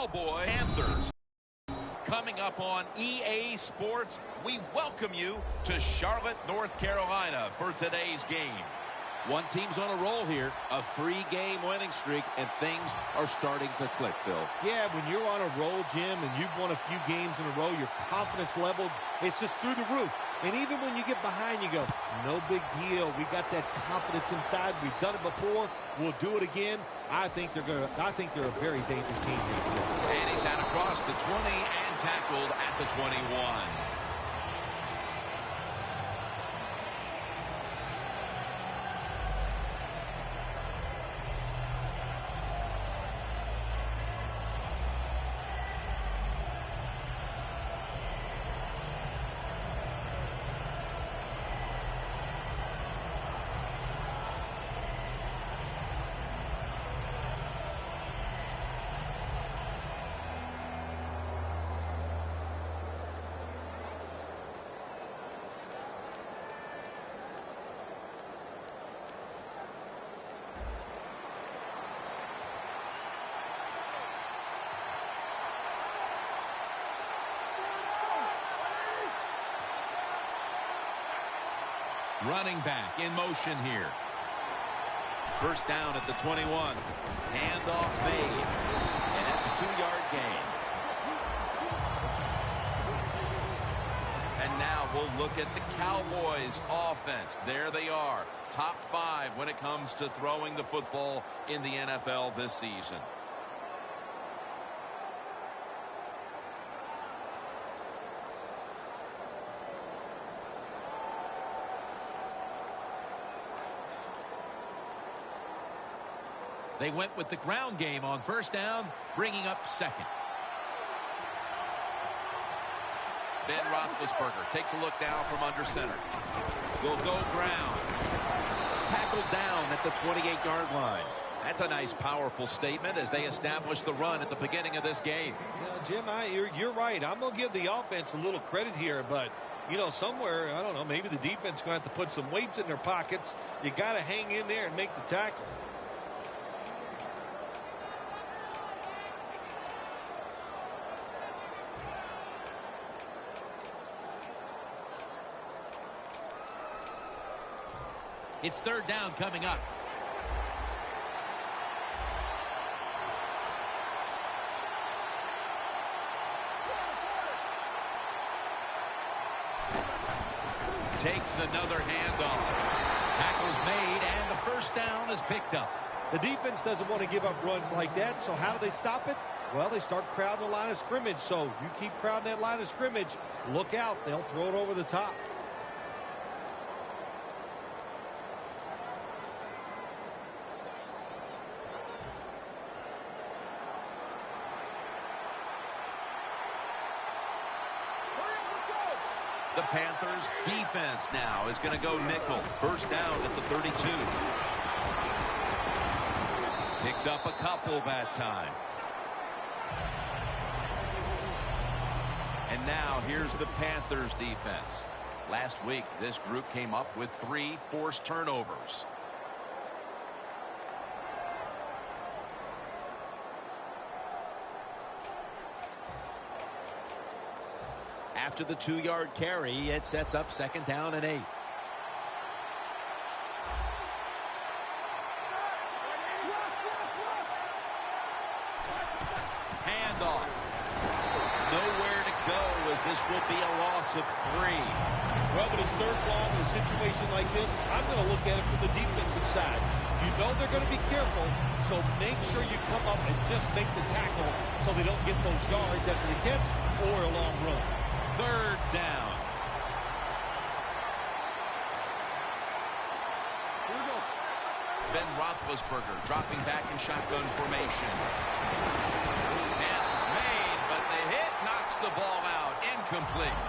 Cowboys Panthers. Coming up on EA Sports, we welcome you to Charlotte, North Carolina for today's game. One team's on a roll here, a 3-game winning streak, and things are starting to click, Phil. Yeah, when you're on a roll, Jim, and you've won a few games in a row, your confidence level, it's just through the roof. And even when you get behind, you go, no big deal. We got that confidence inside. We've done it before. We'll do it again. I think they're a very dangerous team here today. And he's out across the 20 and tackled at the 21. Running back in motion here. First down at the 21. Handoff made. And that's a 2-yard gain. And now we'll look at the Cowboys offense. There they are. Top 5 when it comes to throwing the football in the NFL this season. They went with the ground game on first down, bringing up second. Ben Roethlisberger takes a look down from under center. Will go ground. Tackled down at the 28-yard line. That's a nice, powerful statement as they establish the run at the beginning of this game. Yeah, Jim, you're right. I'm going to give the offense a little credit here, but, you know, somewhere, I don't know, maybe the defense is going to have to put some weights in their pockets. You got to hang in there and make the tackle. It's third down coming up. Takes another handoff. Tackle's made, and the first down is picked up. The defense doesn't want to give up runs like that, so how do they stop it? Well, they start crowding the line of scrimmage, so you keep crowding that line of scrimmage, look out, they'll throw it over the top. The Panthers defense now is going to go nickel. First down at the 32. Picked up a couple that time. And now here's the Panthers defense. Last week, this group came up with 3 forced turnovers. After the 2-yard carry, it sets up second down and 8. Handoff. Nowhere to go as this will be a loss of 3. Well, but it's third long in a situation like this, I'm going to look at it from the defensive side. You know they're going to be careful, so make sure you come up and just make the tackle so they don't get those yards after the catch or a long run. Third down. Ben Roethlisberger dropping back in shotgun formation. Pass is made, but the hit knocks the ball out. Incomplete.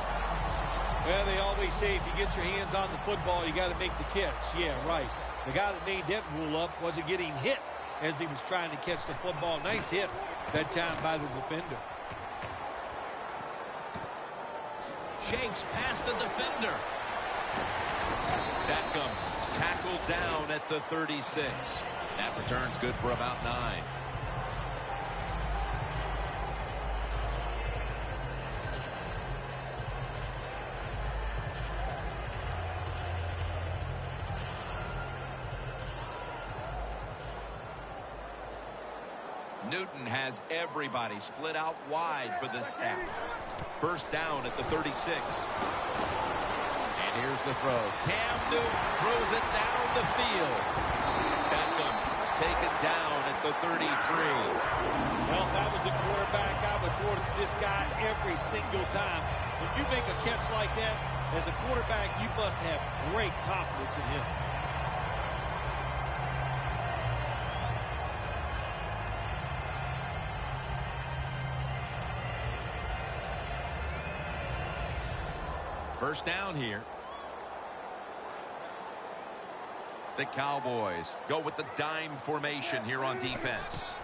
Well, they always say if you get your hands on the football, you got to make the catch. Yeah, right. The guy that made that rule up wasn't getting hit as he was trying to catch the football. Nice hit that time by the defender. Shakes past the defender. Beckham tackled down at the 36. That return's good for about 9. Newton has everybody split out wide for this snap. First down at the 36. And here's the throw. Cam Newton throws it down the field. Beckham is taken down at the 33. Well, if I was a quarterback, I would throw it to this guy every single time. When you make a catch like that, as a quarterback, you must have great confidence in him. First down here. The Cowboys go with the dime formation here on defense.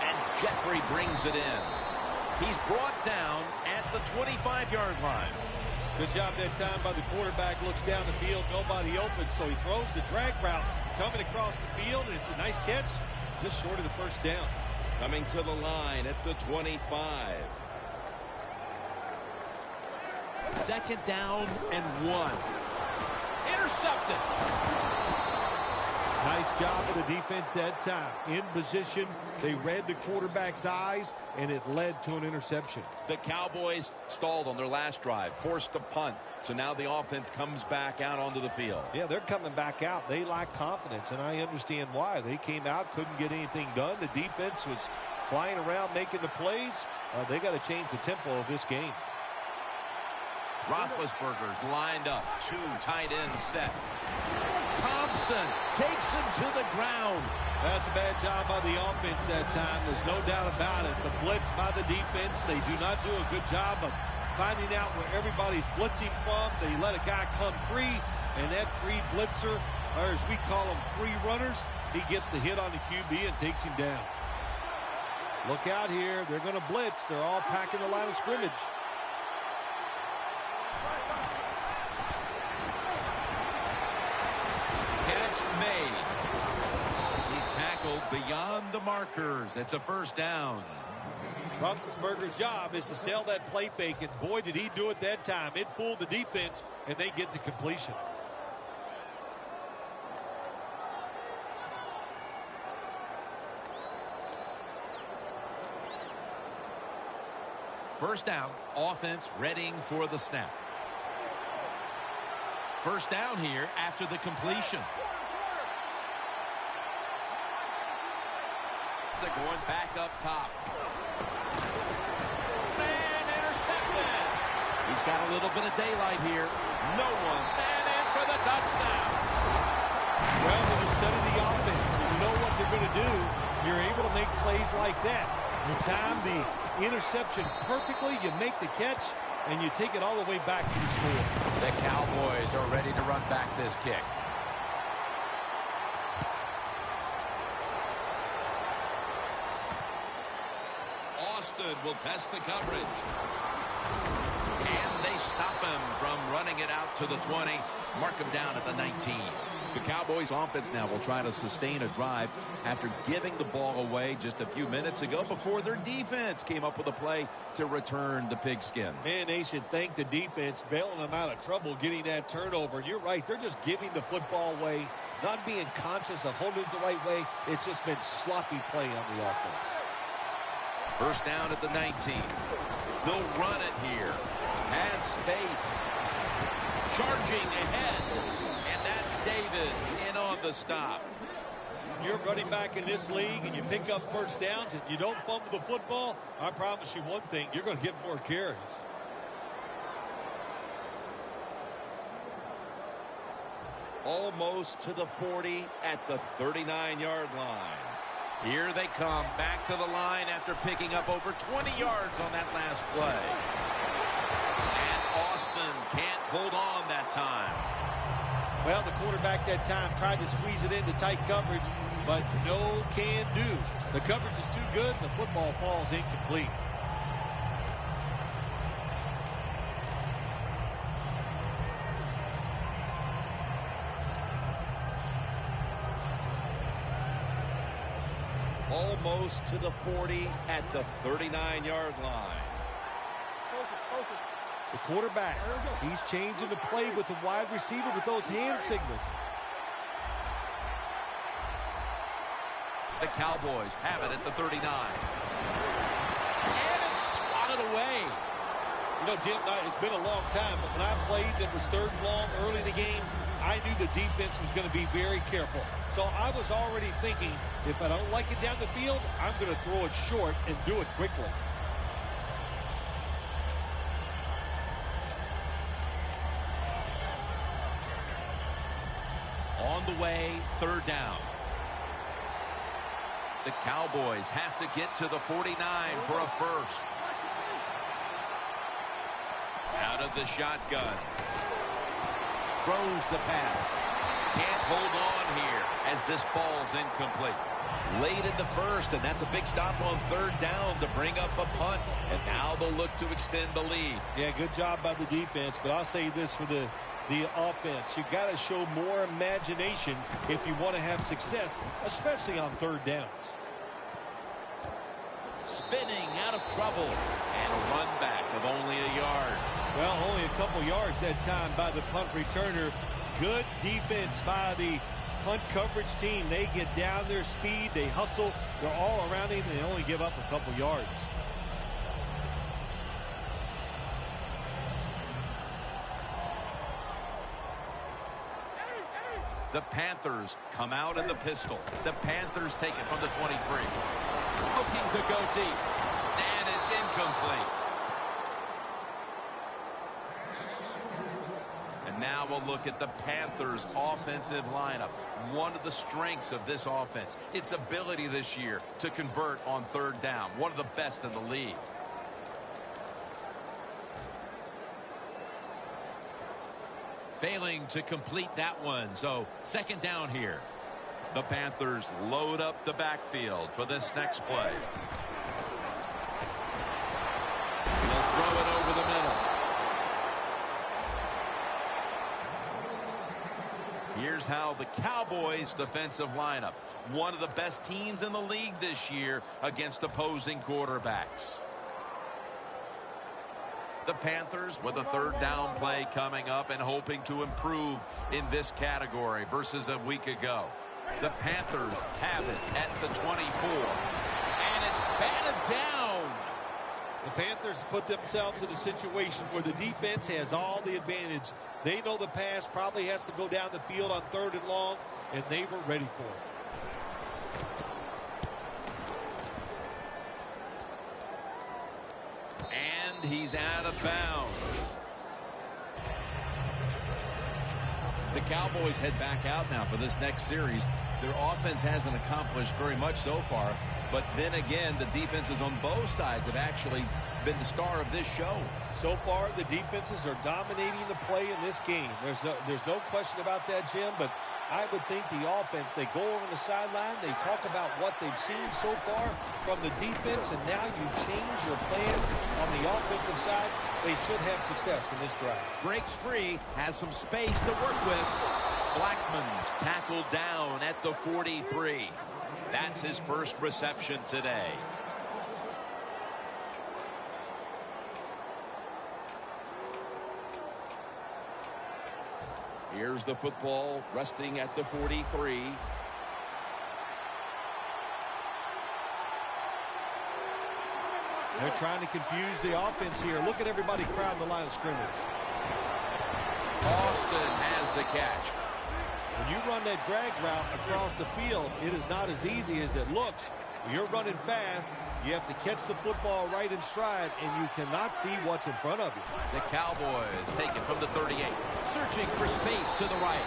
And Jeffrey brings it in. He's brought down at the 25-yard line. Good job that time by the quarterback. Looks down the field, nobody open, so he throws the drag route coming across the field, and it's a nice catch, just short of the first down. Coming to the line at the 25. Second down and 1. Intercepted. Nice job of the defense that time. In position, they read the quarterback's eyes, and it led to an interception. The Cowboys stalled on their last drive, forced to punt. So now the offense comes back out onto the field. Yeah, they're coming back out. They lack confidence, and I understand why. They came out, couldn't get anything done. The defense was flying around making the plays. They got to change the tempo of this game. Roethlisberger's lined up. 2 tight ends set. Thompson takes him to the ground. That's a bad job by the offense that time. There's no doubt about it. The blitz by the defense, they do not do a good job of finding out where everybody's blitzing from. They let a guy come free, and that free blitzer, or as we call them, free runners, he gets the hit on the QB and takes him down. Look out here. They're going to blitz. They're all packing the line of scrimmage. Made. He's tackled beyond the markers. It's a first down. Roethlisberger's job is to sell that play fake, and boy, did he do it that time. It fooled the defense, and they get to completion. First down, offense readying for the snap. First down here after the completion. They're going back up top. And intercepted. He's got a little bit of daylight here. No one. And in for the touchdown. Well, when you study the offense and you know what they're going to do, you're able to make plays like that. You time the interception perfectly, you make the catch, and you take it all the way back to the score. The Cowboys are ready to run back this kick. Austin will test the coverage. And they stop him from running it out to the 20. Mark him down at the 19. The Cowboys offense now will try to sustain a drive after giving the ball away just a few minutes ago before their defense came up with a play to return the pigskin. Man, they should thank the defense bailing them out of trouble getting that turnover. You're right. They're just giving the football away, not being conscious of holding it the right way. It's just been sloppy play on the offense. First down at the 19. They'll run it here. Has space. Charging ahead. And that's David in on the stop. You're running back in this league and you pick up first downs and you don't fumble the football, I promise you one thing, you're going to get more carries. Almost to the 40 at the 39-yard line. Here they come back to the line after picking up over 20 yards on that last play. And Austin can't hold on that time. Well, the quarterback that time tried to squeeze it into tight coverage, but no can do. The coverage is too good, and the football falls incomplete. Almost to the 40 at the 39-yard line. The quarterback, he's changing the play with the wide receiver with those hand signals. The Cowboys have it at the 39. And it's swatted away. You know, Jim, it's been a long time, but when I played, it was third and long early in the game. I knew the defense was going to be very careful. So I was already thinking, if I don't like it down the field, I'm going to throw it short and do it quickly. On the way, third down. The Cowboys have to get to the 49 for a first. Out of the shotgun. Throws the pass. Can't hold on here as this ball's incomplete. Late in the first, and that's a big stop on third down to bring up a punt. And now they'll look to extend the lead. Yeah, good job by the defense, but I'll say this for the offense. You've got to show more imagination if you want to have success, especially on third downs. Spinning out of trouble. And a run back of only a yard. Well, only a couple yards that time by the punt returner. Good defense by the punt coverage team. They get down their speed. They hustle. They're all around him, and they only give up a couple yards. The Panthers come out in the pistol. The Panthers take it from the 23. Looking to go deep. And it's incomplete. And now we'll look at the Panthers' offensive lineup. One of the strengths of this offense, its ability this year to convert on third down. One of the best in the league. Failing to complete that one, so second down here. The Panthers load up the backfield for this next play. They'll throw it over the middle. Here's how the Cowboys' defensive lineup. One of the best teams in the league this year against opposing quarterbacks. The Panthers with a third down play coming up and hoping to improve in this category versus a week ago. The Panthers have it at the 24. And it's batted down. The Panthers put themselves in a situation where the defense has all the advantage. They know the pass probably has to go down the field on third and long, and they were ready for it. And he's out of bounds. The Cowboys head back out now for this next series. Their offense hasn't accomplished very much so far. But then again, the defenses on both sides have actually been the star of this show. So far, the defenses are dominating the play in this game. There's no question about that, Jim. But I would think the offense, they go over the sideline, they talk about what they've seen so far from the defense, and now you change your plan on the offensive side. They should have success in this drive. Breaks free, has some space to work with. Blackman's tackled down at the 43. That's his first reception today. Here's the football resting at the 43. They're trying to confuse the offense here. Look at everybody crowding the line of scrimmage. Austin has the catch. When you run that drag route across the field, it is not as easy as it looks. When you're running fast, you have to catch the football right in stride, and you cannot see what's in front of you. The Cowboys take it from the 38, searching for space to the right.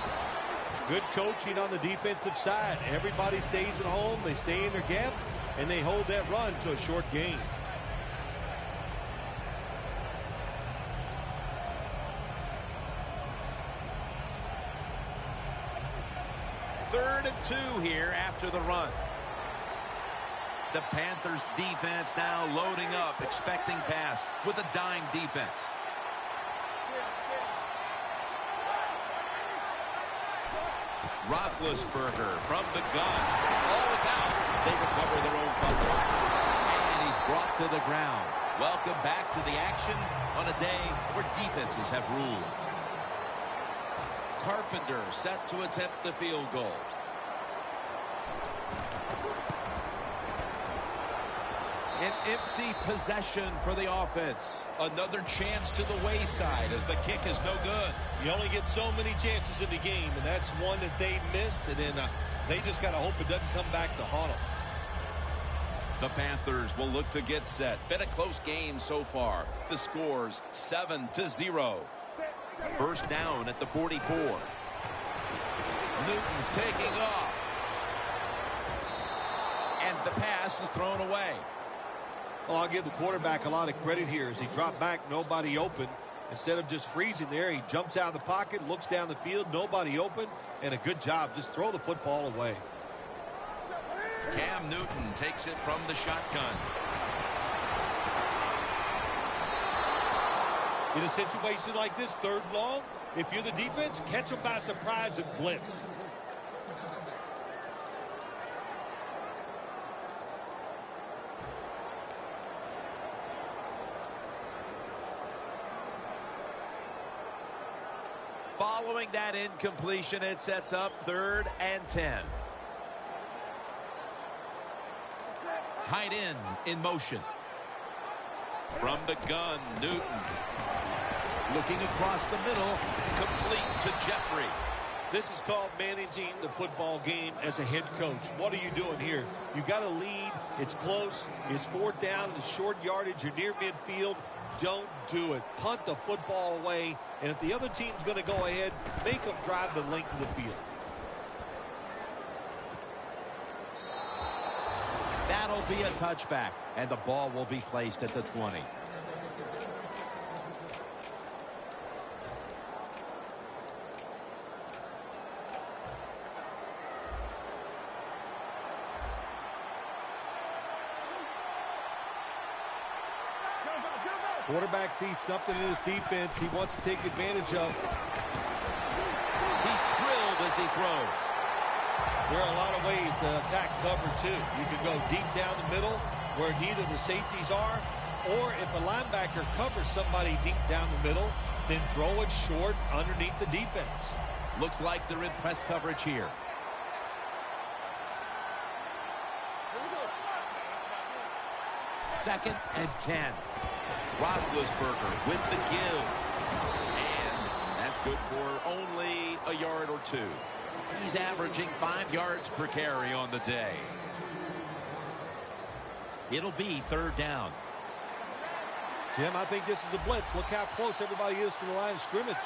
Good coaching on the defensive side. Everybody stays at home, they stay in their gap, and they hold that run to a short gain. Third and 2 here after the run. The Panthers defense now loading up, expecting pass with a dime defense. Roethlisberger from the gun. Ball is out. They recover their own fumble. And he's brought to the ground. Welcome back to the action on a day where defenses have ruled. Carpenter set to attempt the field goal. An empty possession for the offense. Another chance to the wayside as the kick is no good. You only get so many chances in the game, and that's one that they missed, and then they just got to hope it doesn't come back to haunt them. The Panthers will look to get set. Been a close game so far. The score's 7-0. First down at the 44. Newton's taking off. And the pass is thrown away. Well, I'll give the quarterback a lot of credit here. As he dropped back, nobody open. Instead of just freezing there, he jumps out of the pocket, looks down the field, nobody open, and a good job. Just throw the football away. Cam Newton takes it from the shotgun. In a situation like this, 3rd and long, if you're the defense, catch them by surprise and blitz. Following that incompletion, it sets up 3rd and 10. Tight end in motion. From the gun, Newton. Looking across the middle, complete to Jeffrey. This is called managing the football game as a head coach. What are you doing here? You got a lead. It's close. It's 4th down. It's short yardage. You're near midfield. Don't do it. Punt the football away. And if the other team's going to go ahead, make them drive the length of the field. That'll be a touchback, and the ball will be placed at the 20. Quarterback sees something in his defense he wants to take advantage of. He's drilled as he throws. There are a lot of ways to attack cover, too. You can go deep down the middle where neither the safeties are, or if a linebacker covers somebody deep down the middle, then throw it short underneath the defense. Looks like they're in press coverage here. Second and 10. Roethlisberger with the give. And that's good for only a yard or 2. He's averaging 5 yards per carry on the day. It'll be 3rd down. Jim, I think this is a blitz. Look how close everybody is to the line of scrimmage.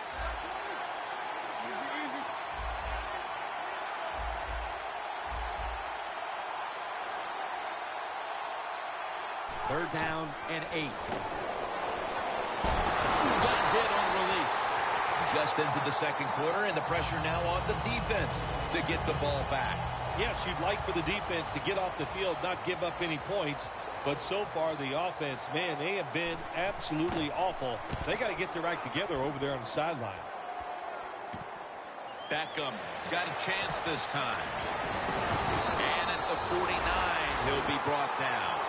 Third down and 8. Got hit on release. Just into the 2nd quarter, and the pressure now on the defense to get the ball back. Yes, you'd like for the defense to get off the field, not give up any points. But so far, the offense, man, they have been absolutely awful. They got to get their act together over there on the sideline. Beckham's got a chance this time. And at the 49, he'll be brought down.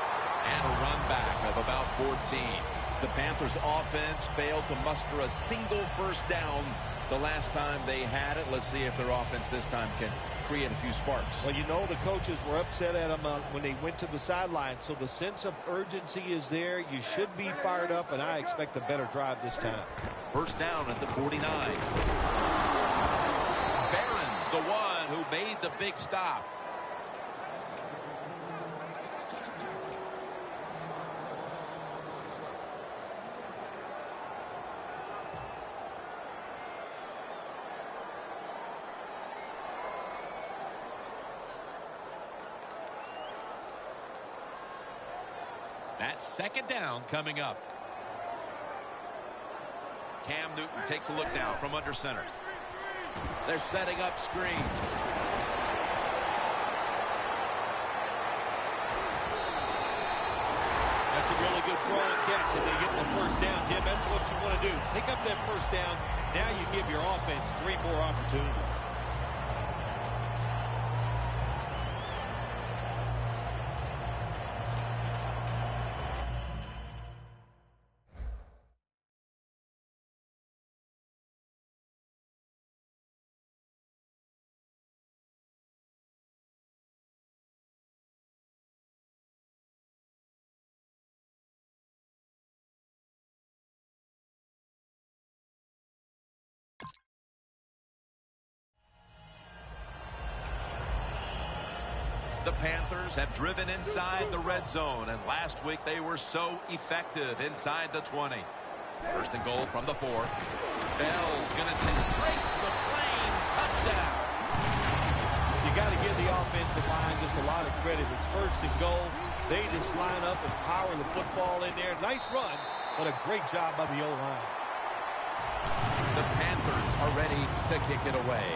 And a run back of about 14. The Panthers offense failed to muster a single first down the last time they had it. Let's see if their offense this time can create a few sparks. Well, you know the coaches were upset at them when they went to the sideline, so the sense of urgency is there. You should be fired up, and I expect a better drive this time. First down at the 49. Barron's the one who made the big stop. That's 2nd down coming up. Cam Newton takes a look now from under center. They're setting up screen. That's a really good throw and catch, and they get the first down, Jim. That's what you want to do. Pick up that first down. Now you give your offense 3 more opportunities. The Panthers have driven inside the red zone, and last week they were so effective inside the 20. First and goal from the 4. Bell's going to breaks the plane. Touchdown. You got to give the offensive line just a lot of credit. It's first and goal. They just line up and power the football in there. Nice run, but a great job by the O-line. The Panthers are ready to kick it away.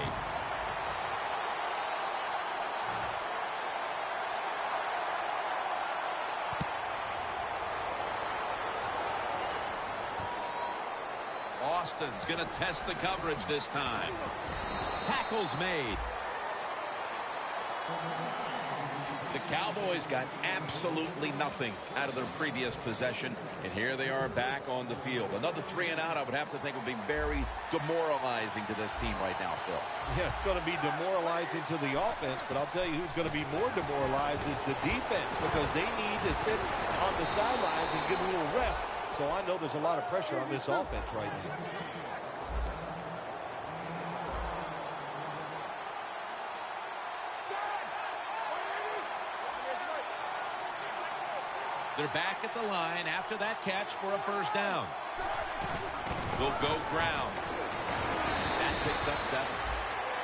Austin's going to test the coverage this time. Tackle's made. The Cowboys got absolutely nothing out of their previous possession, and here they are back on the field. Another 3 and out, I would have to think, would be very demoralizing to this team right now, Phil. Yeah, it's going to be demoralizing to the offense, but I'll tell you who's going to be more demoralized is the defense, because they need to sit on the sidelines and give a little rest. So I know there's a lot of pressure on this offense right now. They're back at the line after that catch for a first down. They'll go ground. That picks up 7.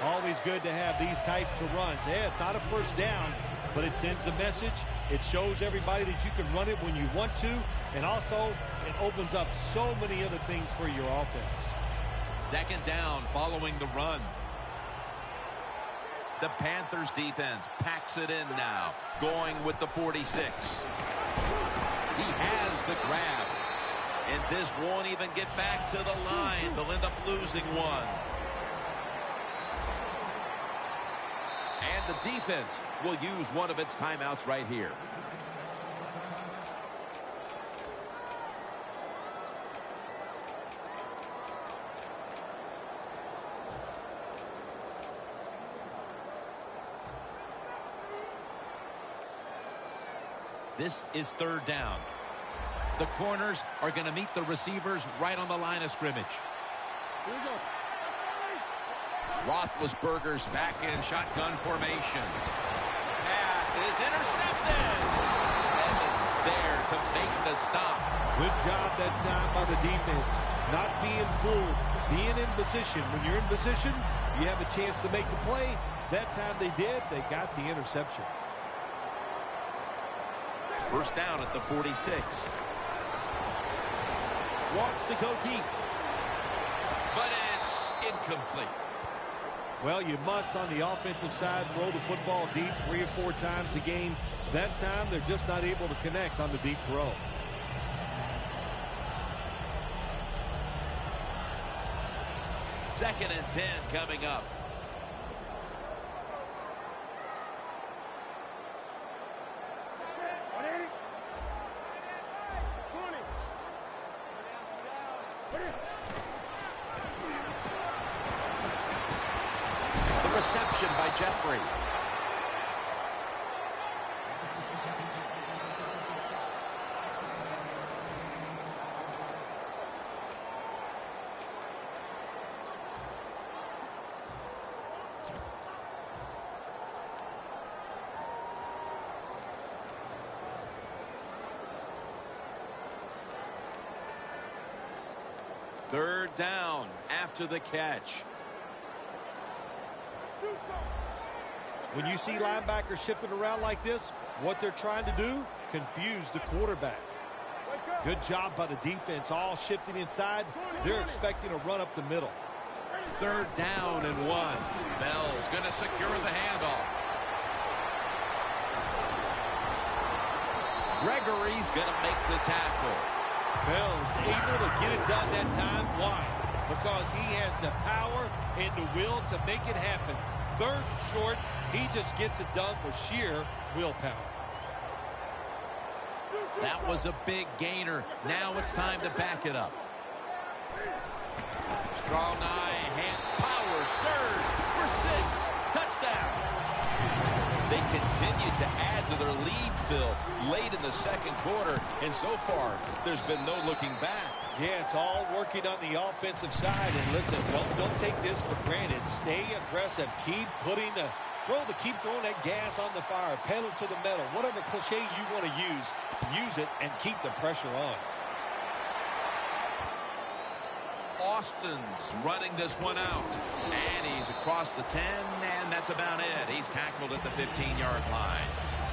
Always good to have these types of runs. Yeah, it's not a first down, but it sends a message. It shows everybody that you can run it when you want to, and also it opens up so many other things for your offense. Second down following the run. The Panthers defense packs it in now, going with the 46. He has the grab, and this won't even get back to the line. They'll end up losing one. And the defense will use one of its timeouts right here. This is third down. The corners are going to meet the receivers right on the line of scrimmage. Here we go. Roethlisberger's back in shotgun formation. Pass is intercepted. Evans there to make the stop. Good job that time by the defense. Not being fooled. Being in position. When you're in position, you have a chance to make the play. That time they did. They got the interception. First down at the 46. Wants to go deep. But it's incomplete. Well, you must, on the offensive side, throw the football deep 3 or 4 times a game. That time, they're just not able to connect on the deep throw. Second and 10 coming up. Reception by Jeffrey. Third down after the catch. When you see linebackers shifting around like this, what they're trying to do, confuse the quarterback. Good job by the defense, all shifting inside. They're expecting a run up the middle. Third down and 1. Bell's going to secure the handoff. Gregory's going to make the tackle. Bell's able to get it done that time. Why? Because he has the power and the will to make it happen. Third and short, he just gets it done with sheer willpower. That was a big gainer. Now it's time to back it up. Strong eye, hand, power, surge for 6. Touchdown. They continue to add to their lead, Phil, late in the second quarter, and so far, there's been no looking back. Yeah, it's all working on the offensive side. And listen, don't take this for granted. Stay aggressive. Keep putting the Keep throwing that gas on the fire, pedal to the metal, whatever cliche you want to use it and keep the pressure on. Austin's running this one out. And he's across the 10, and that's about it. He's tackled at the 15-yard line.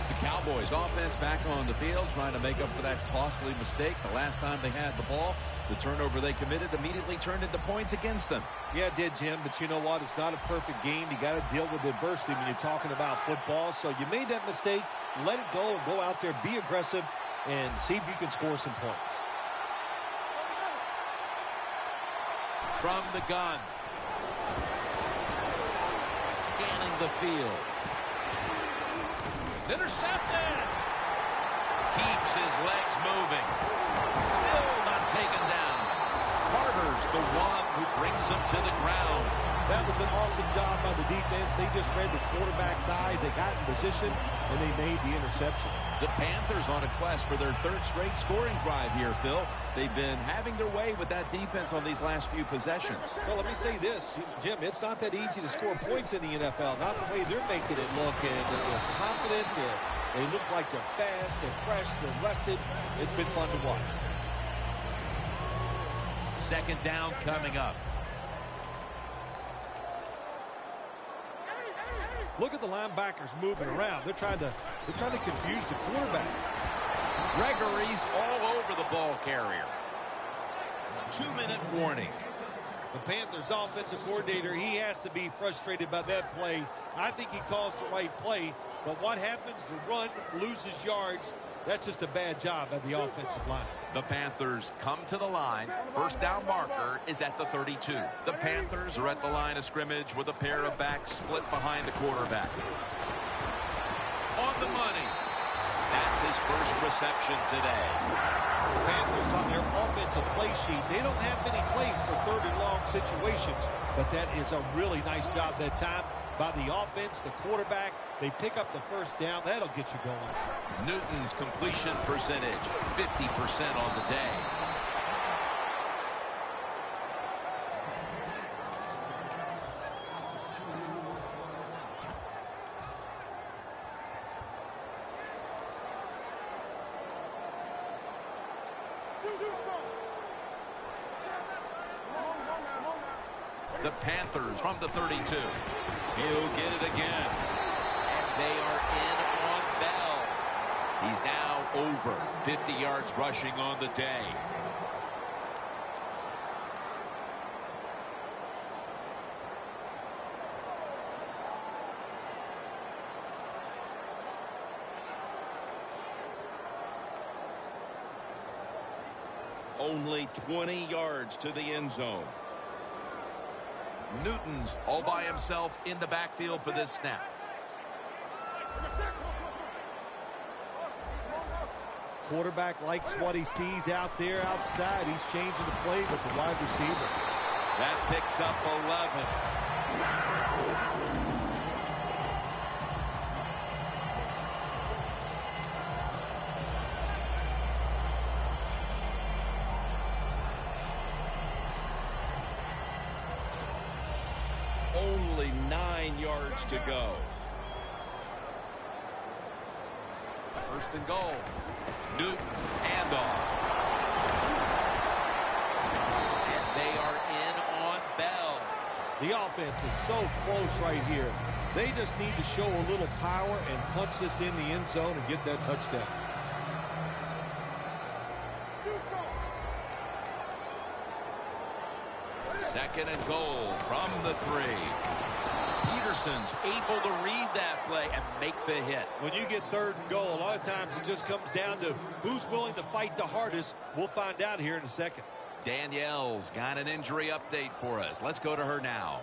The Cowboys offense back on the field trying to make up for that costly mistake. The last time they had the ball, the turnover they committed immediately turned into points against them. Yeah, it did, Jim, but you know what? It's not a perfect game. You got to deal with adversity when you're talking about football. So you made that mistake. Let it go and go out there, be aggressive, and see if you can score some points. From the gun. Scanning the field. It's intercepted. Keeps his legs moving. Still not taken down. Carter's the one who brings him to the ground. That was an awesome job by the defense. They just read the quarterback's eyes. They got in position, and they made the interception. The Panthers on a quest for their third straight scoring drive here, Phil. They've been having their way with that defense on these last few possessions. Well, let me say this, Jim, it's not that easy to score points in the NFL. Not the way they're making it look. And they're confident. They look like they're fast, they're fresh, they're rested. It's been fun to watch. Second down coming up. Look at the linebackers moving around. They're trying to confuse the quarterback. Gregory's all over the ball carrier. 2-minute warning. The Panthers offensive coordinator, he has to be frustrated by that play. I think he calls the right play, but what happens? The run loses yards. That's just a bad job by the offensive line. The Panthers come to the line. First down marker is at the 32. The Panthers are at the line of scrimmage with a pair of backs split behind the quarterback. On the money. That's his first reception today. The Panthers on their offensive play sheet, they don't have many plays for third and long situations, but that is a really nice job that time by the offense, the quarterback. They pick up the first down. That'll get you going. Newton's completion percentage, 50% on the day. The Panthers from the 32. He'll get it again. And they are in on Bell. He's now over 50 yards rushing on the day. Only 20 yards to the end zone. Newton's all by himself in the backfield for this snap. Quarterback likes what he sees out there outside. He's changing the play with the wide receiver. That picks up 11. Only 9 yards to go. First and goal. Newton, handoff. And they are in on Bell. The offense is so close right here. They just need to show a little power and punch this in the end zone and get that touchdown. Second and goal from the 3. Peterson's able to read that play and make the hit. When you get third and goal, a lot of times it just comes down to who's willing to fight the hardest. We'll find out here in a second. Danielle's got an injury update for us. Let's go to her now.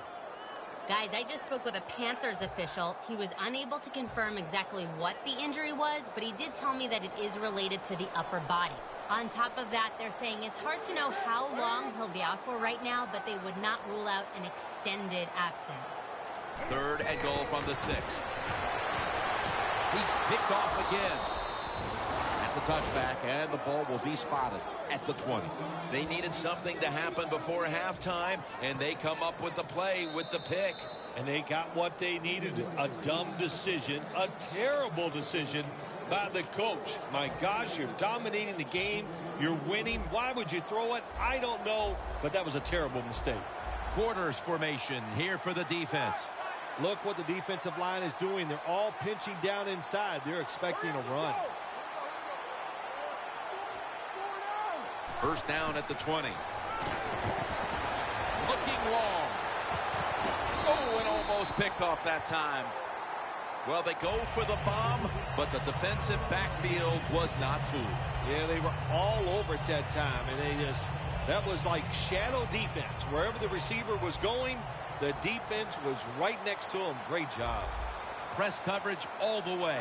Guys, I just spoke with a Panthers official. He was unable to confirm exactly what the injury was, but he did tell me that it is related to the upper body. On top of that, they're saying it's hard to know how long he'll be out for right now, but they would not rule out an extended absence. Third and goal from the 6. He's picked off again. That's a touchback, and the ball will be spotted at the 20. They needed something to happen before halftime, and they come up with the play with the pick. And they got what they needed. A dumb decision, a terrible decision by the coach. My gosh, you're dominating the game. You're winning. Why would you throw it? I don't know, but that was a terrible mistake. Quarters formation here for the defense. Look what the defensive line is doing. They're all pinching down inside. They're expecting a run. First down at the 20. Looking long. Oh, and almost picked off that time. Well, they go for the bomb, but the defensive backfield was not fooled. Yeah, they were all over at that time, and that was like shadow defense. Wherever the receiver was going, the defense was right next to him. Great job. Press coverage all the way.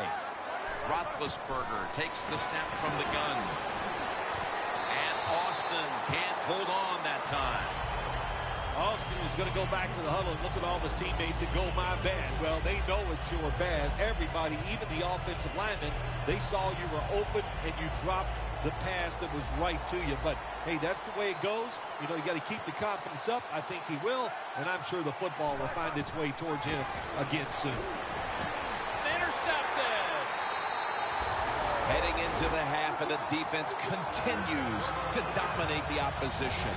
Roethlisberger takes the snap from the gun. And Austin can't hold on that time. Austin is going to go back to the huddle and look at all his teammates and go, my bad. Well, they know it's your bad. Everybody, even the offensive linemen, they saw you were open and you dropped the pass that was right to you. But, hey, that's the way it goes. You know, you got to keep the confidence up. I think he will, and I'm sure the football will find its way towards him again soon. Intercepted! Heading into the half, and the defense continues to dominate the opposition.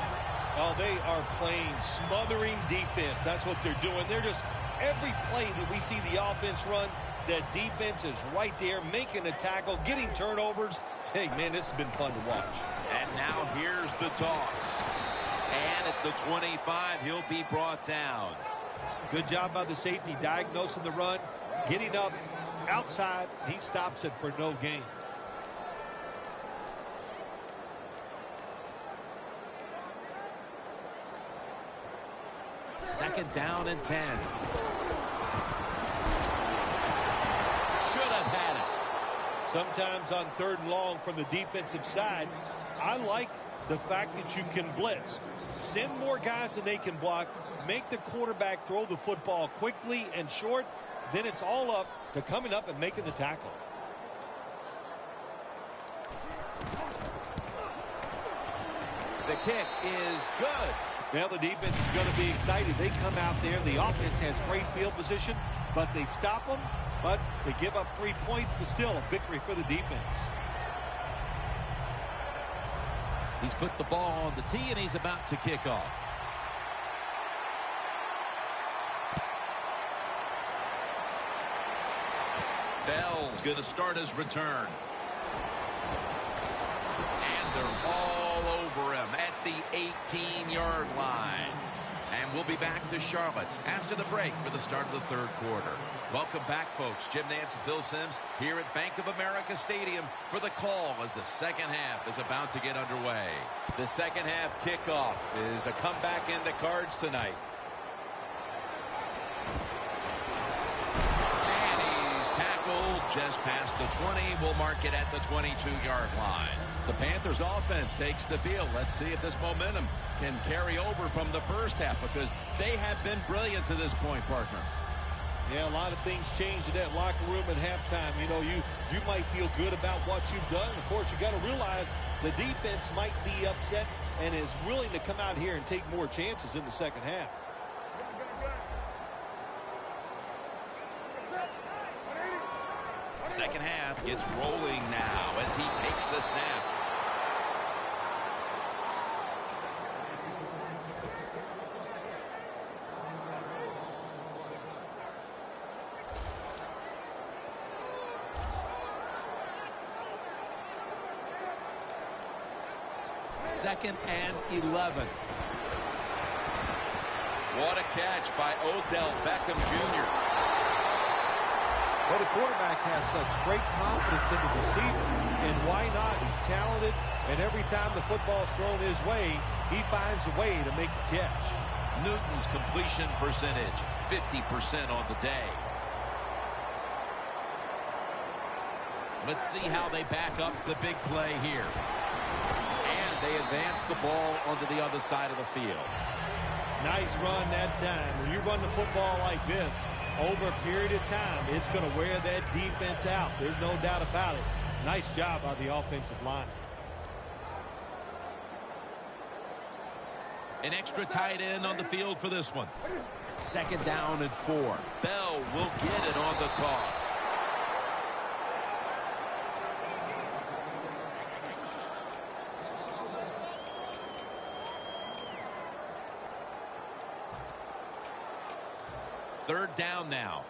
Oh, they are playing smothering defense. That's what they're doing. They're just, every play that we see the offense run, the defense is right there making a tackle, getting turnovers. Hey, man, this has been fun to watch. And now here's the toss. And at the 25, he'll be brought down. Good job by the safety diagnosing the run, getting up outside. He stops it for no gain. Second down and 10. Should have had it. Sometimes on third and long from the defensive side, I like the fact that you can blitz. Send more guys than they can block. Make the quarterback throw the football quickly and short. Then it's all up to coming up and making the tackle. The kick is good. Now the defense is going to be excited. They come out there. The offense has great field position, but they stop them. But they give up 3 points, but still a victory for the defense. He's put the ball on the tee, and he's about to kick off. Bell's going to start his return. And they're all over him at the 18-yard line. And we'll be back to Charlotte after the break for the start of the third quarter. Welcome back, folks. Jim Nantz and Bill Sims here at Bank of America Stadium for the call as the second half is about to get underway. The second half kickoff is a comeback in the cards tonight. And he's tackled just past the 20. We'll mark it at the 22-yard line. The Panthers offense takes the field. Let's see if this momentum can carry over from the first half, because they have been brilliant to this point, partner. Yeah, a lot of things change in that locker room at halftime. You know, you might feel good about what you've done. Of course, you got to realize the defense might be upset and is willing to come out here and take more chances in the second half. Second half gets rolling now as he takes the snap. Second and 11. What a catch by Odell Beckham Jr. Well, the quarterback has such great confidence in the receiver, and why not? He's talented, and every time the football's thrown his way, he finds a way to make the catch. Newton's completion percentage, 50% on the day. Let's see how they back up the big play here. And they advance the ball onto the other side of the field. Nice run that time. When you run the football like this, over a period of time, it's going to wear that defense out. There's no doubt about it. Nice job by the offensive line. An extra tight end on the field for this one. 2nd down and 4. Bell will get it on the toss. Third down now.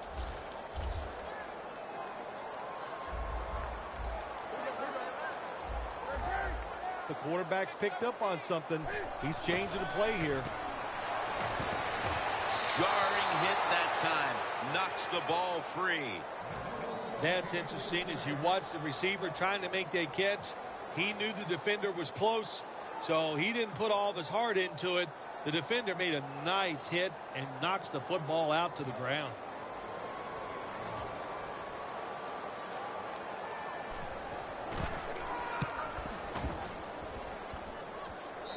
The quarterback's picked up on something. He's changing the play here. Jarring hit that time. Knocks the ball free. That's interesting. As you watch the receiver trying to make that catch, he knew the defender was close, so he didn't put all of his heart into it. The defender made a nice hit and knocks the football out to the ground.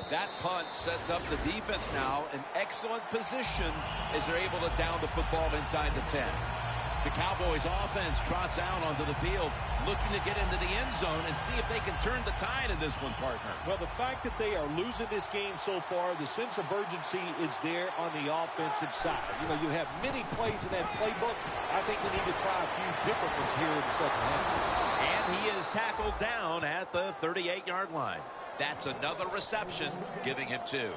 That punt sets up the defense now in excellent position as they're able to down the football inside the 10. The Cowboys offense trots out onto the field, looking to get into the end zone and see if they can turn the tide in this one, partner. Well, the fact that they are losing this game so far, the sense of urgency is there on the offensive side. You know, you have many plays in that playbook. I think they need to try a few different ones here in the second half. And he is tackled down at the 38-yard line. That's another reception, giving him 2.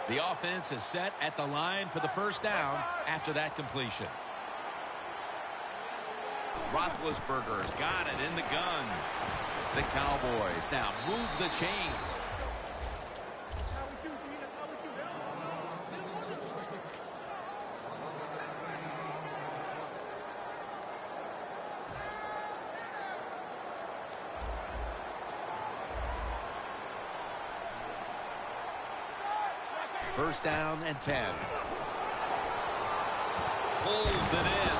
The offense is set at the line for the first down after that completion. Roethlisberger's got it in the gun. The Cowboys now move the chains. First down and 10. Pulls it in.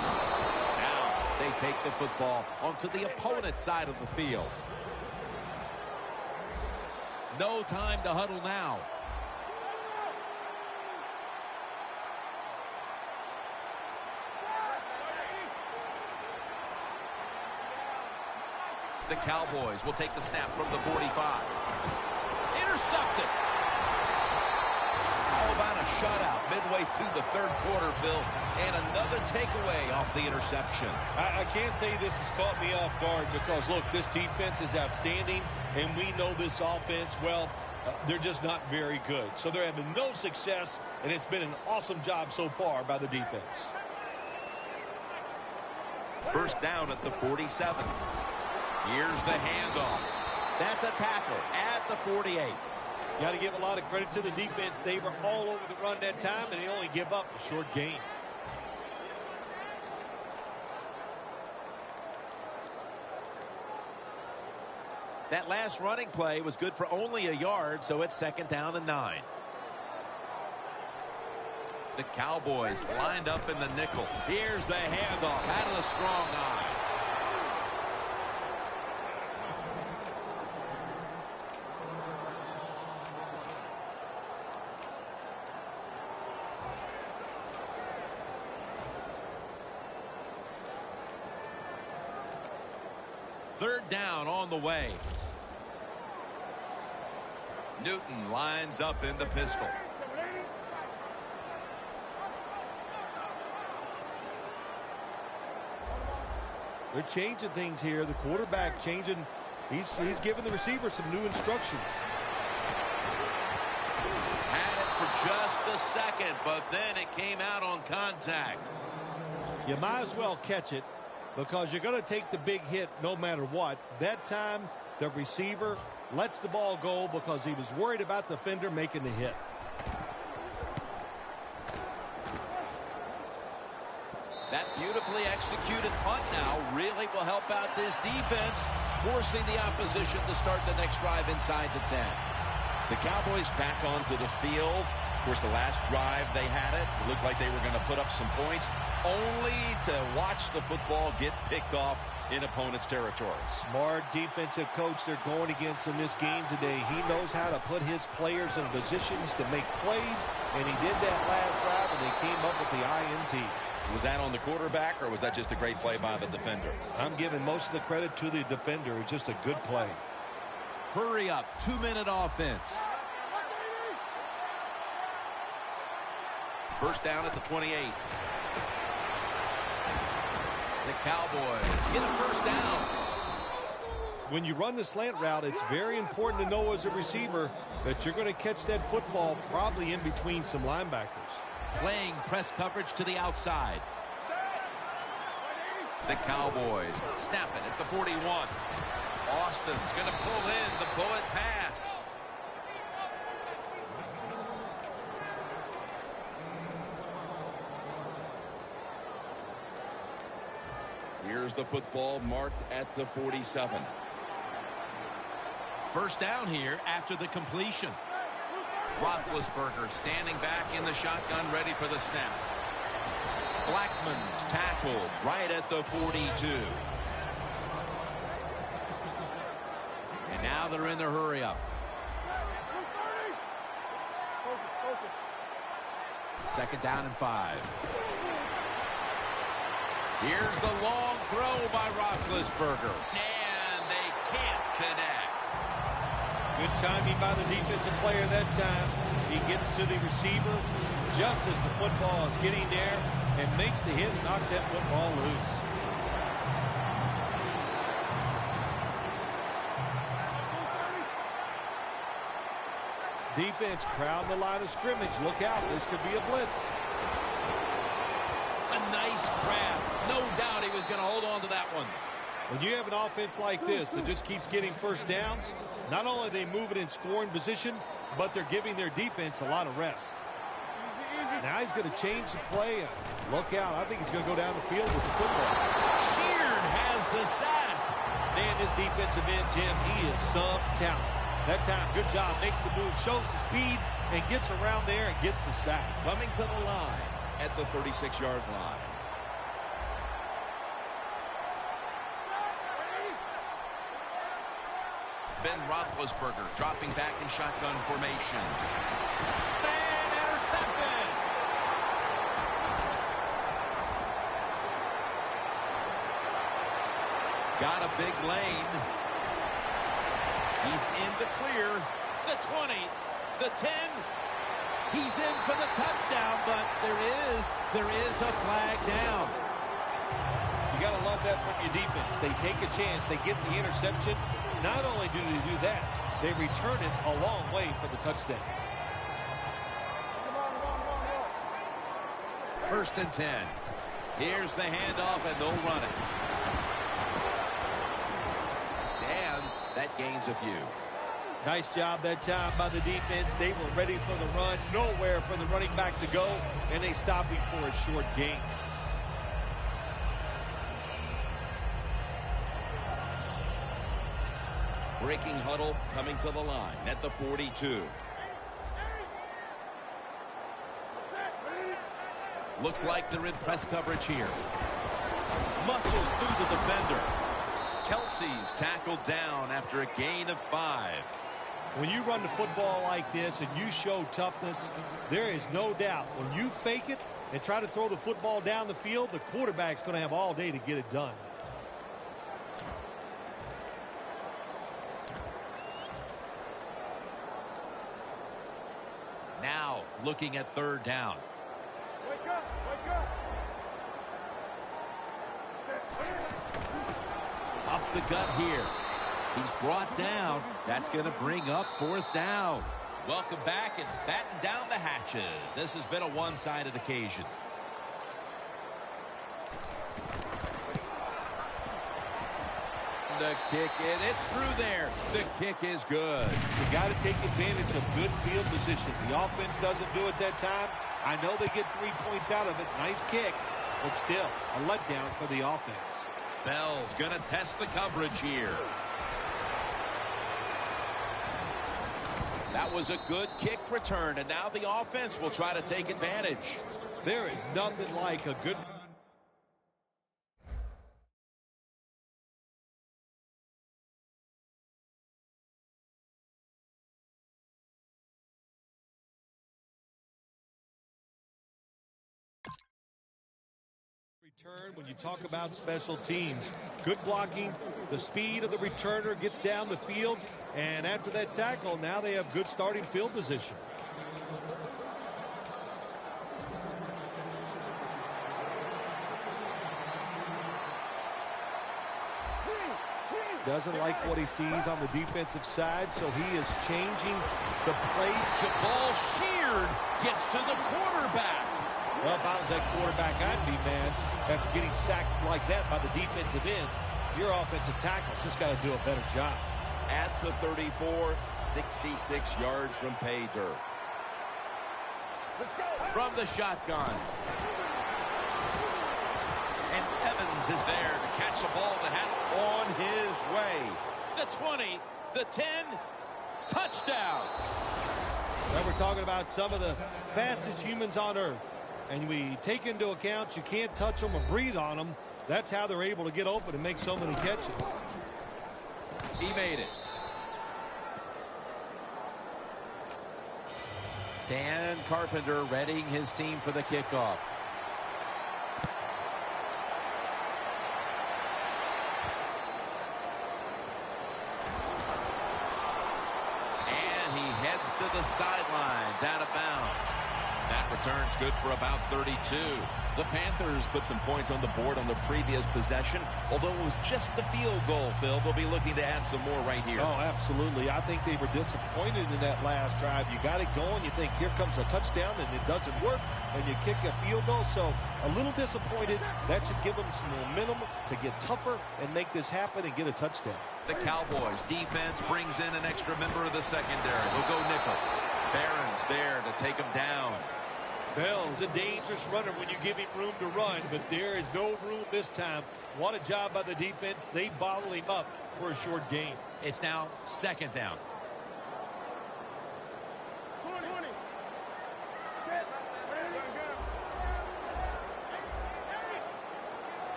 Now they take the football onto the opponent's side of the field. No time to huddle now. The Cowboys will take the snap from the 45. Intercepted. How about a shutout midway through the third quarter, Phil, and another takeaway off the interception. I can't say this has caught me off guard because, look, this defense is outstanding, and we know this offense, well, they're just not very good. So they're having no success, and it's been an awesome job so far by the defense. First down at the 47. Here's the handoff. That's a tackle at the 48. Got to give a lot of credit to the defense. They were all over the run that time, and they only give up a short gain. That last running play was good for only a yard, so it's 2nd down and 9. The Cowboys lined up in the nickel. Here's the handoff. Out of the strong eye. Third down on the way. Newton lines up in the pistol. They're changing things here. The quarterback changing. He's giving the receiver some new instructions. Had it for just a second, but then it came out on contact. You might as well catch it because you're going to take the big hit no matter what. That time, the receiver lets the ball go because he was worried about the defender making the hit. That beautifully executed punt now really will help out this defense, forcing the opposition to start the next drive inside the 10. The Cowboys back onto the field. Of course, the last drive they had it looked like they were going to put up some points, only to watch the football get picked off in opponent's territory. Smart defensive coach they're going against in this game today. He knows how to put his players in positions to make plays, and he did that last drive when they came up with the INT. Was that on the quarterback, or was that just a great play by the defender? I'm giving most of the credit to the defender. It's just a good play. Hurry up, 2-minute offense. First down at the 28. The Cowboys get a first down. When you run the slant route, it's very important to know as a receiver that you're going to catch that football probably in between some linebackers. Playing press coverage to the outside. The Cowboys snap it at the 41. Austin's going to pull in the bullet pass. Here's the football marked at the 47. First down here after the completion. Roethlisberger standing back in the shotgun, ready for the snap. Blackman's tackled right at the 42. And now they're in their hurry-up. Second down and 5. Here's the long throw by Roethlisberger. And they can't connect. Good timing by the defensive player that time. He gets to the receiver just as the football is getting there and makes the hit and knocks that football loose. Defense crowd the line of scrimmage. Look out, this could be a blitz. A nice grab. No doubt he was going to hold on to that one. When you have an offense like this that just keeps getting first downs, not only are they moving in scoring position, but they're giving their defense a lot of rest. Now he's going to change the play. And look out. I think he's going to go down the field with the football. Sheard has the sack. Man, this defensive end, Jim, he is some talent. That time, good job. Makes the move, shows the speed, and gets around there and gets the sack. Coming to the line at the 36-yard line. Ben Roethlisberger dropping back in shotgun formation. And intercepted. Got a big lane. He's in the clear. The 20, the 10. He's in for the touchdown, but there is a flag down. You got to love that from your defense. They take a chance. They get the interception. Not only do they do that, they return it a long way for the touchdown. First and 10. Here's the handoff, and they'll run it. And that gains a few. Nice job that time by the defense. They were ready for the run. Nowhere for the running back to go, and they stopped him for a short gain. Breaking huddle coming to the line at the 42. Looks like they're in press coverage here. Muscles through the defender. Kelsey's tackled down after a gain of 5. When you run the football like this and you show toughness, there is no doubt when you fake it and try to throw the football down the field, the quarterback's going to have all day to get it done. Now looking at third down. Wake up, wake up. Up the gut here. He's brought down. That's going to bring up fourth down. Welcome back and batten down the hatches. This has been a one-sided occasion. The kick, and it's through there. The kick is good. You got to take advantage of good field position. The offense doesn't do it that time. I know they get 3 points out of it. Nice kick, but still a letdown for the offense. Bell's going to test the coverage here. That was a good kick return, and now the offense will try to take advantage. There is nothing like a good return when you talk about special teams. Good blocking, the speed of the returner gets down the field, and after that tackle, now they have good starting field position. Doesn't like what he sees on the defensive side, so he is changing the play. Ball sheared, gets to the quarterback. Well, if I was that quarterback, I'd be mad after getting sacked like that by the defensive end. Your offensive tackle's just got to do a better job. At the 34, 66 yards from pay dirt. Let's go. From the shotgun. And Evans is there to catch the ball that had it on his way. The 20, the 10, touchdown. Well, we're talking about some of the fastest humans on earth. And we take into account you can't touch them or breathe on them. That's how they're able to get open and make so many catches. He made it. Dan Carpenter readying his team for the kickoff. And he heads to the sidelines, out of bounds. That return's good for about 32. The Panthers put some points on the board on the previous possession. Although it was just a field goal, Phil, they'll be looking to add some more right here. Oh, absolutely. I think they were disappointed in that last drive. You got it going. You think here comes a touchdown, and it doesn't work, and you kick a field goal. So a little disappointed. That should give them some momentum to get tougher and make this happen and get a touchdown. The Cowboys defense brings in an extra member of the secondary. They'll go nickel. Barron's there to take him down. Bell's a dangerous runner when you give him room to run, but there is no room this time. What a job by the defense. They bottle him up for a short gain. It's now second down. 20.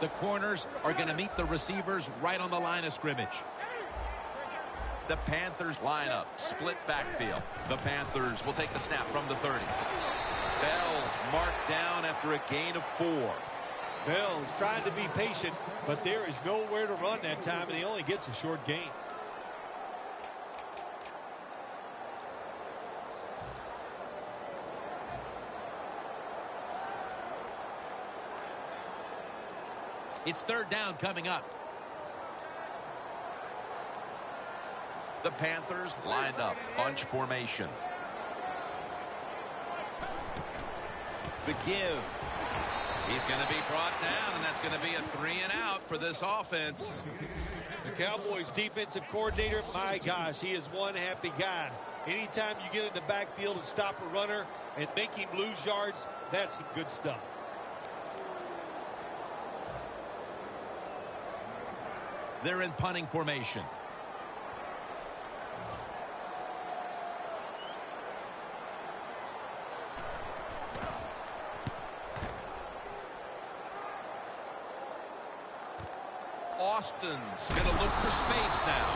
The corners are going to meet the receivers right on the line of scrimmage. The Panthers line up, split backfield. The Panthers will take the snap from the 30. Bell's marked down after a gain of 4. Bell's trying to be patient, but there is nowhere to run that time, and he only gets a short gain. It's third down coming up. The Panthers lined up, bunch formation. The give. He's going to be brought down, and that's going to be a 3 and out for this offense. The Cowboys defensive coordinator, my gosh, he is one happy guy. Anytime you get in the backfield and stop a runner and make him lose yards, that's some good stuff. They're in punting formation. Austin's going to look for space now.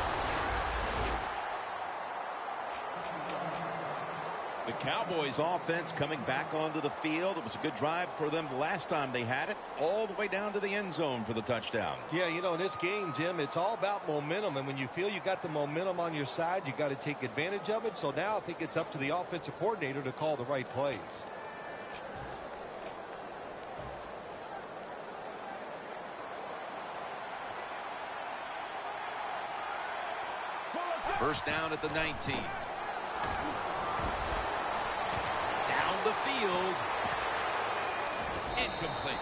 The Cowboys offense coming back onto the field. It was a good drive for them the last time they had it, all the way down to the end zone for the touchdown. Yeah, you know, in this game, Jim, it's all about momentum. And when you feel you got the momentum on your side, you got to take advantage of it. So now I think it's up to the offensive coordinator to call the right plays. First down at the 19. Down the field. Incomplete.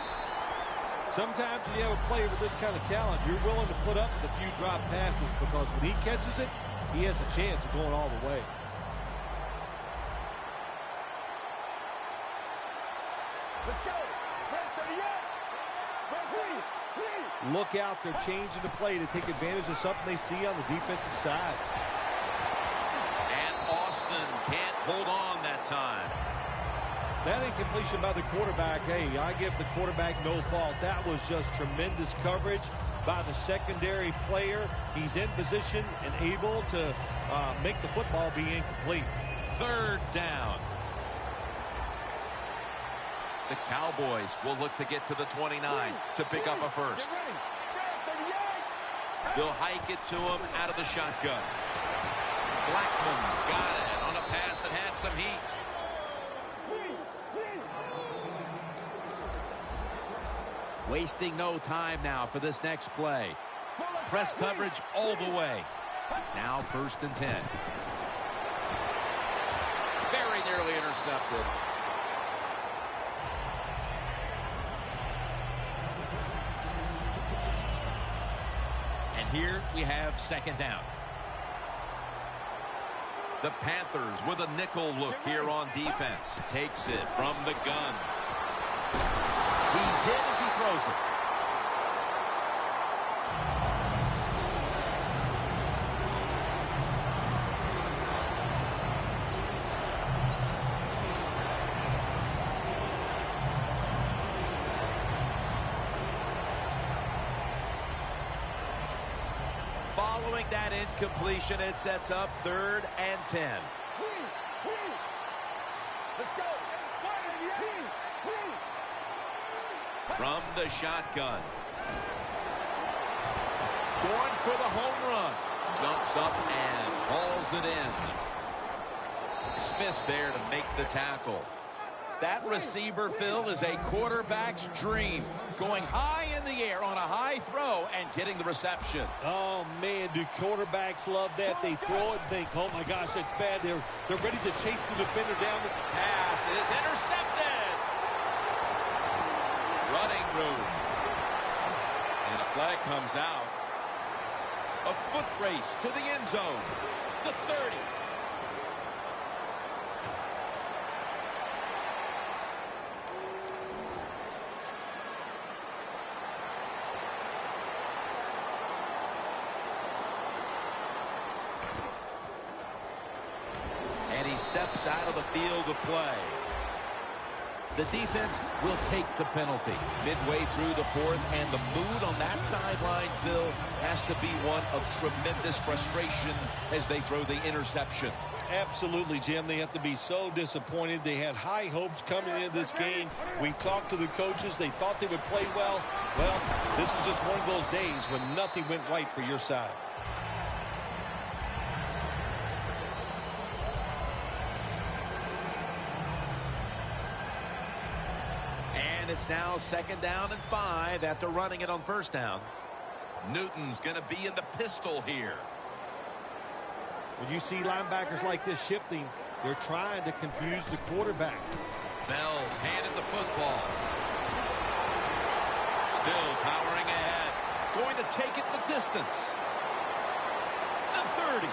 Sometimes when you have a player with this kind of talent, you're willing to put up with a few drop passes because when he catches it, he has a chance of going all the way. Let's go. Look out, they're changing the play to take advantage of something they see on the defensive side. can't hold on that time. That incompletion by the quarterback, hey, I give the quarterback no fault. That was just tremendous coverage by the secondary player. He's in position and able to make the football be incomplete. Third down. The Cowboys will look to get to the 29 to pick up a first. They'll hike it to him out of the shotgun. Blackman's got it on a pass that had some heat. Wasting no time now for this next play. Press coverage all the way. Now 1st and 10. Very nearly intercepted. And here we have 2nd down. The Panthers with a nickel look here on defense. Takes it from the gun. He's hit as he throws it. Following that incompletion, it sets up 3rd and 10. Let's go. From the shotgun. Going for the home run. Jumps up and hauls it in. Smith's there to make the tackle. That receiver, Phil, is a quarterback's dream. Going high in the air on a high throw and getting the reception. Oh, man, do quarterbacks love that? They throw it and think, oh, my gosh, that's bad. They're ready to chase the defender down. Pass is intercepted. Running room. And a flag comes out. A foot race to the end zone. The 30. And he steps out of the field of play. The defense will take the penalty. Midway through the 4th, and the mood on that sideline, Phil, has to be one of tremendous frustration as they throw the interception. Absolutely, Jim. They have to be so disappointed. They had high hopes coming into this game. We talked to the coaches. They thought they would play well. Well, this is just one of those days when nothing went right for your side. It's now 2nd down and 5 after running it on 1st down. Newton's going to be in the pistol here. When you see linebackers like this shifting, they're trying to confuse the quarterback. Bell's handed the football. Still powering ahead. Going to take it the distance. The 30.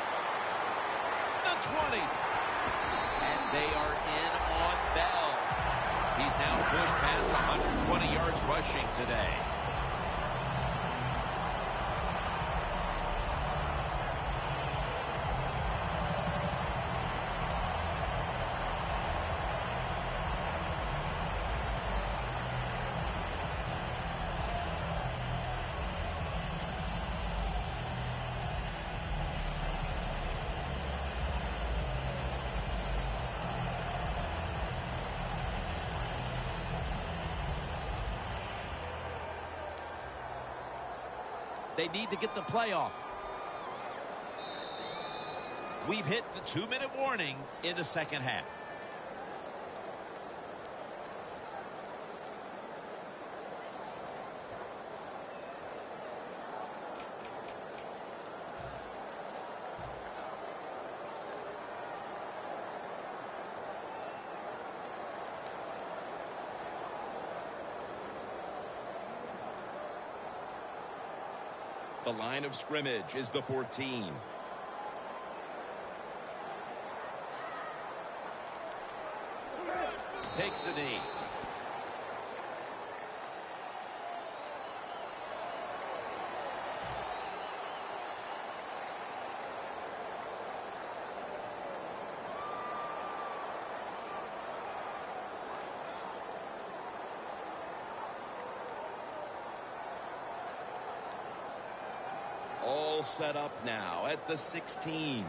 The 20. And they are in on Bell. He's now pushed past 120 yards rushing today. They need to get the play off. We've hit the 2-minute warning in the 2nd half. The line of scrimmage is the 14. Takes a knee. They'll set up now at the 16.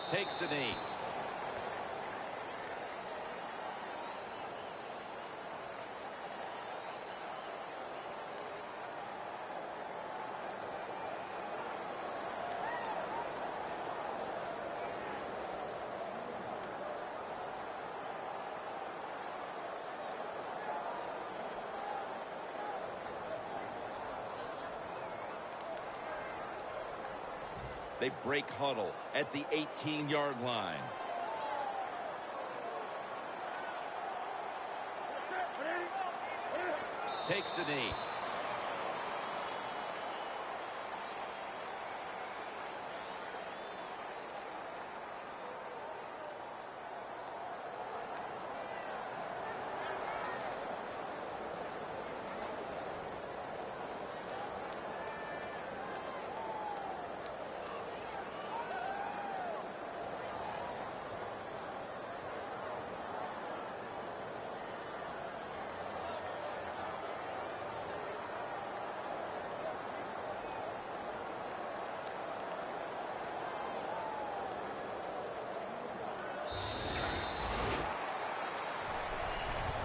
Takes a knee. They break huddle at the 18-yard line. Takes a knee.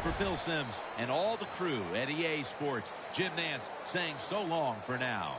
For Phil Simms and all the crew at EA Sports, Jim Nantz saying so long for now.